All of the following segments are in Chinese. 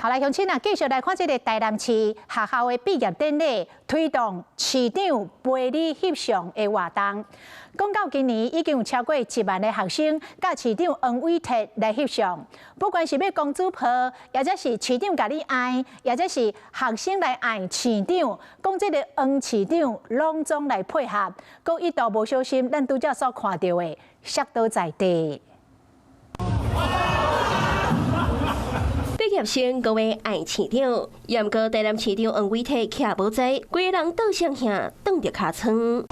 好，来，乡亲啊，继续来看这个台南市学校的毕业典礼，推动市长陪你翕相的活动。讲到今年已经有超过1万的学生，甲市长黄伟哲来翕相。不管是要公主抱，或者是市长甲你爱，或者是学生来爱市长，讲这个黄市长拢总来配合，佮一度无小心，咱拄则所看到的，摔倒在地。 毕业生各位爱市长，严过台南市长黄伟哲徛无在，规个人倒向下，挡着尻川。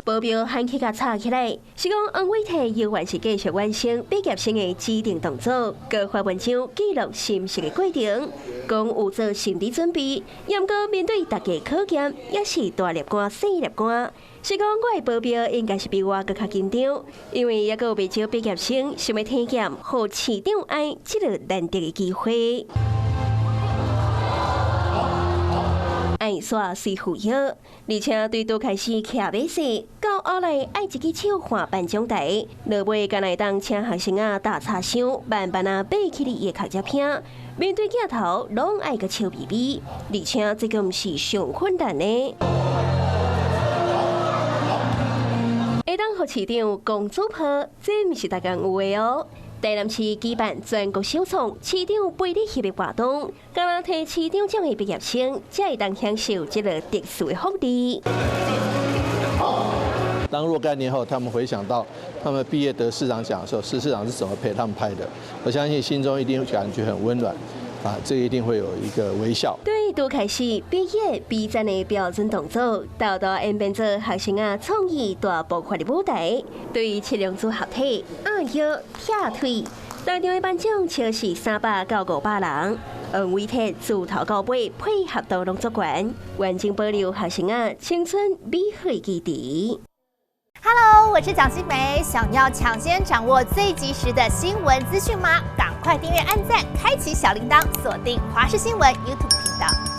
保镖喊起甲吵起来，是讲黄伟哲依然是继续完成毕业生的指定动作，各发文章记录心实的过程，讲有做心理准备，严过面对大家考验，也是大粒汗、细粒汗。 是讲我的保镖应该是比我更较紧张，因为也有不少毕业生想要体验和市长爱这个难得的机会。爱耍随附约，而且对拄开始徛马时，到后来爱一支手换颁奖台，落尾敢来当请学生啊打叉烧，慢慢啊爬起你的脚趾片。面对镜头，拢爱个笑眯眯，而且这个毋是上困难的。 会当和市长公主抱，这毋是大家有的哦。台南市举办全国首创市长陪你翕的活动，刚刚摕市长奖的毕业生，才会当享受这个特殊的福利。当若干年后，他们回想到他们毕业得市长奖的时候，市长是怎么陪他们拍的，我相信心中一定感觉很温暖。 啊，这一定会有一个微笑。对，拄开始毕业比战的标准动作，到演变做学生啊创意大爆发的舞台。对于7两组合体、压腰、踢腿，台场的颁奖超是300到500人。黄伟哲自头到尾配合到拢足全，完整保留学生啊青春美好的基地。 Hello， 我是蒋欣梅。想要抢先掌握最及时的新闻资讯吗？赶快订阅、按赞、开启小铃铛，锁定华视新闻 YouTube 频道。